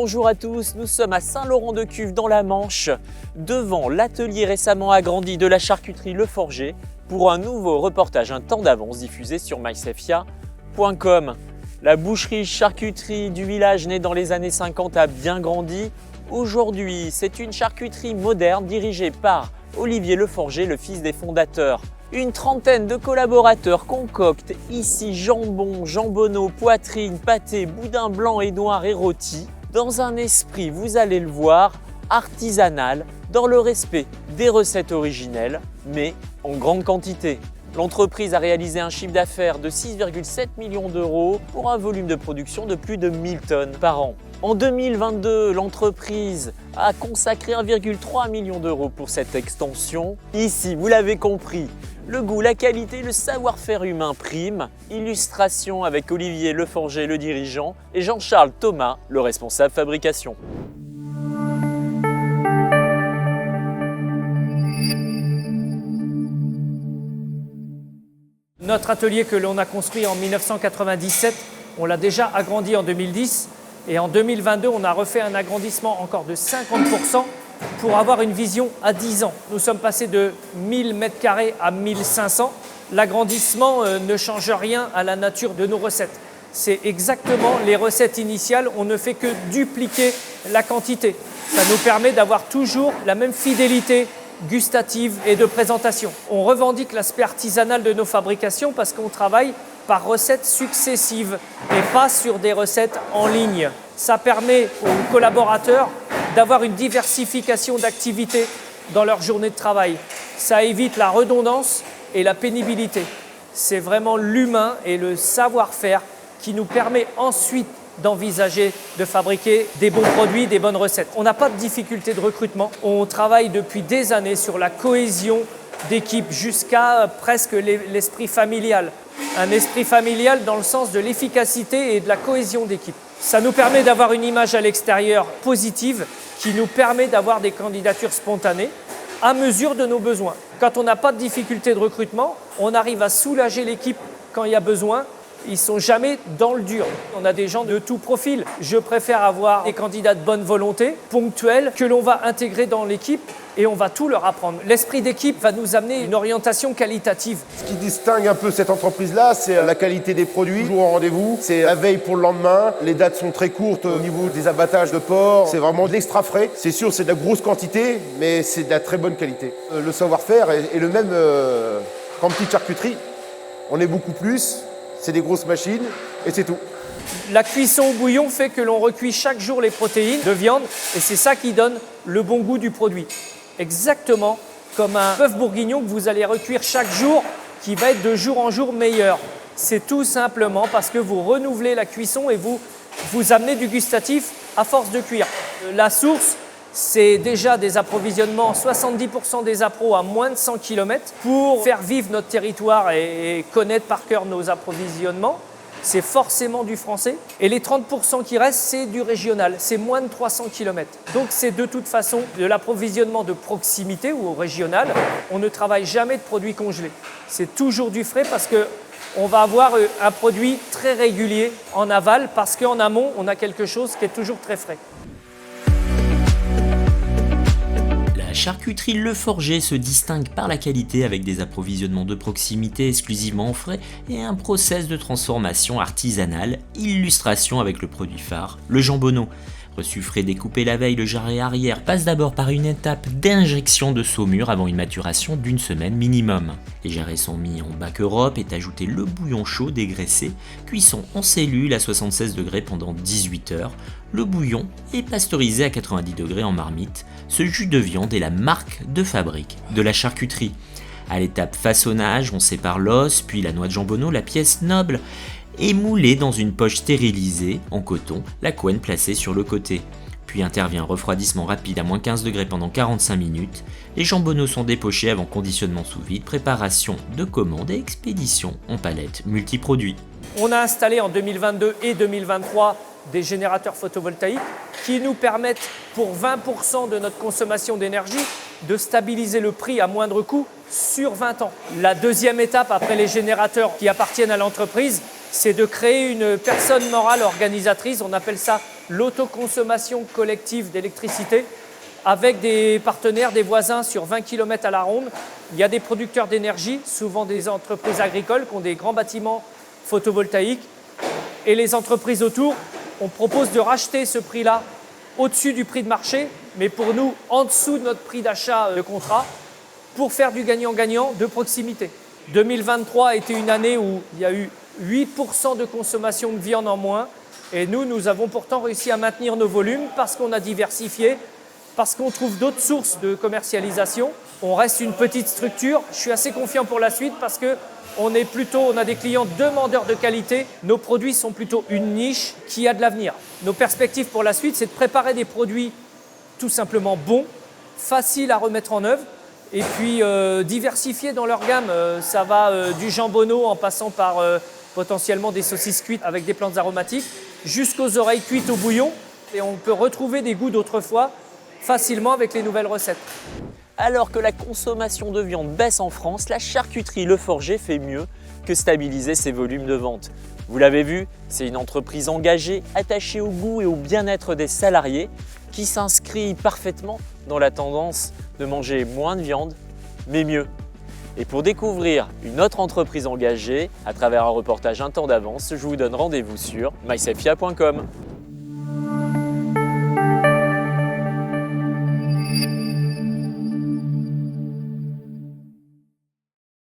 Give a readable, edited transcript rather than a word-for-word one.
bonjour à tous, nous sommes à Saint-Laurent-de-Cuves dans la Manche, devant l'atelier récemment agrandi de la charcuterie Le Forger pour un nouveau reportage un temps d'avance diffusé sur mysefia.com. La boucherie-charcuterie du village née dans les années 50 a bien grandi. Aujourd'hui, c'est une charcuterie moderne dirigée par Olivier Le Forger, le fils des fondateurs. Une trentaine de collaborateurs concoctent ici jambon, jambonneau, poitrine, pâté, boudin blanc et noir et rôti dans un esprit, vous allez le voir, artisanal, dans le respect des recettes originelles, mais en grande quantité. L'entreprise a réalisé un chiffre d'affaires de 6,7 millions d'euros pour un volume de production de plus de 1000 tonnes par an. En 2022, l'entreprise a consacré 1,3 million d'euros pour cette extension. Ici, vous l'avez compris, le goût, la qualité, le savoir-faire humain prime. Illustration avec Olivier Le Forger, le dirigeant, et Jean-Charles Thomas, le responsable fabrication. Notre atelier que l'on a construit en 1997, on l'a déjà agrandi en 2010 et en 2022, on a refait un agrandissement encore de 50% pour avoir une vision à 10 ans. Nous sommes passés de 1000 m² à 1500. L'agrandissement ne change rien à la nature de nos recettes. C'est exactement les recettes initiales, on ne fait que dupliquer la quantité. Ça nous permet d'avoir toujours la même fidélité gustative et de présentation. On revendique l'aspect artisanal de nos fabrications parce qu'on travaille par recettes successives et pas sur des recettes en ligne. Ça permet aux collaborateurs d'avoir une diversification d'activités dans leur journée de travail. Ça évite la redondance et la pénibilité. C'est vraiment l'humain et le savoir-faire qui nous permet ensuite d'envisager de fabriquer des bons produits, des bonnes recettes. On n'a pas de difficulté de recrutement. On travaille depuis des années sur la cohésion d'équipe jusqu'à presque l'esprit familial. Un esprit familial dans le sens de l'efficacité et de la cohésion d'équipe. Ça nous permet d'avoir une image à l'extérieur positive qui nous permet d'avoir des candidatures spontanées à mesure de nos besoins. Quand on n'a pas de difficulté de recrutement, on arrive à soulager l'équipe quand il y a besoin. Ils ne sont jamais dans le dur. On a des gens de tout profil. Je préfère avoir des candidats de bonne volonté, ponctuels, que l'on va intégrer dans l'équipe et on va tout leur apprendre. L'esprit d'équipe va nous amener une orientation qualitative. Ce qui distingue un peu cette entreprise-là, c'est la qualité des produits, toujours en rendez-vous. C'est la veille pour le lendemain. Les dates sont très courtes au niveau des abattages de porc. C'est vraiment de l'extra frais. C'est sûr, c'est de la grosse quantité, mais c'est de la très bonne qualité. Le savoir-faire est le même qu'en petite charcuterie. On est beaucoup plus. C'est des grosses machines et c'est tout. La cuisson au bouillon fait que l'on recuit chaque jour les protéines de viande et c'est ça qui donne le bon goût du produit. Exactement comme un bœuf bourguignon que vous allez recuire chaque jour qui va être de jour en jour meilleur. C'est tout simplement parce que vous renouvelez la cuisson et vous amenez du gustatif à force de cuire. La source, c'est déjà des approvisionnements, 70% des appros à moins de 100 km. Pour faire vivre notre territoire et connaître par cœur nos approvisionnements, c'est forcément du français. Et les 30% qui restent, c'est du régional, c'est moins de 300 km. Donc c'est de toute façon de l'approvisionnement de proximité ou au régional. On ne travaille jamais de produits congelés. C'est toujours du frais parce qu'on va avoir un produit très régulier en aval parce qu'en amont, on a quelque chose qui est toujours très frais. La charcuterie Le Forger se distingue par la qualité avec des approvisionnements de proximité exclusivement en frais et un process de transformation artisanale, illustration avec le produit phare, le jambonneau. Reçu frais découpé la veille, le jarret arrière passe d'abord par une étape d'injection de saumure avant une maturation d'une semaine minimum. Les jarrets sont mis en bac Europe, est ajouté le bouillon chaud dégraissé, cuisson en cellule à 76 degrés pendant 18 heures. Le bouillon est pasteurisé à 90 degrés en marmite. Ce jus de viande est la marque de fabrique de la charcuterie. À l'étape façonnage, on sépare l'os, puis la noix de jambonneau, la pièce noble, et moulée dans une poche stérilisée en coton, la couenne placée sur le côté. Puis intervient refroidissement rapide à moins 15 degrés pendant 45 minutes. Les jambonneaux sont dépochés avant conditionnement sous vide, préparation de commande et expédition en palette multiproduits. On a installé en 2022 et 2023 des générateurs photovoltaïques qui nous permettent pour 20% de notre consommation d'énergie de stabiliser le prix à moindre coût sur 20 ans. La deuxième étape après les générateurs qui appartiennent à l'entreprise, c'est de créer une personne morale organisatrice, on appelle ça l'autoconsommation collective d'électricité, avec des partenaires, des voisins sur 20 km à la ronde. Il y a des producteurs d'énergie, souvent des entreprises agricoles qui ont des grands bâtiments photovoltaïques. Et les entreprises autour, on propose de racheter ce prix-là au-dessus du prix de marché, mais pour nous, en dessous de notre prix d'achat de contrat, pour faire du gagnant-gagnant de proximité. 2023 a été une année où il y a eu 8% de consommation de viande en moins. Et nous avons pourtant réussi à maintenir nos volumes parce qu'on a diversifié, parce qu'on trouve d'autres sources de commercialisation. On reste une petite structure. Je suis assez confiant pour la suite parce qu'on a des clients demandeurs de qualité. Nos produits sont plutôt une niche qui a de l'avenir. Nos perspectives pour la suite, c'est de préparer des produits tout simplement bons, faciles à remettre en œuvre, et puis diversifiés dans leur gamme. Ça va du jambonneau en passant par potentiellement des saucisses cuites avec des plantes aromatiques, jusqu'aux oreilles cuites au bouillon. Et on peut retrouver des goûts d'autrefois facilement avec les nouvelles recettes. Alors que la consommation de viande baisse en France, la charcuterie Le Forger fait mieux que stabiliser ses volumes de vente. Vous l'avez vu, c'est une entreprise engagée, attachée au goût et au bien-être des salariés, qui s'inscrit parfaitement dans la tendance de manger moins de viande, mais mieux. Et pour découvrir une autre entreprise engagée à travers un reportage Un temps d'avance, je vous donne rendez-vous sur mysafia.com.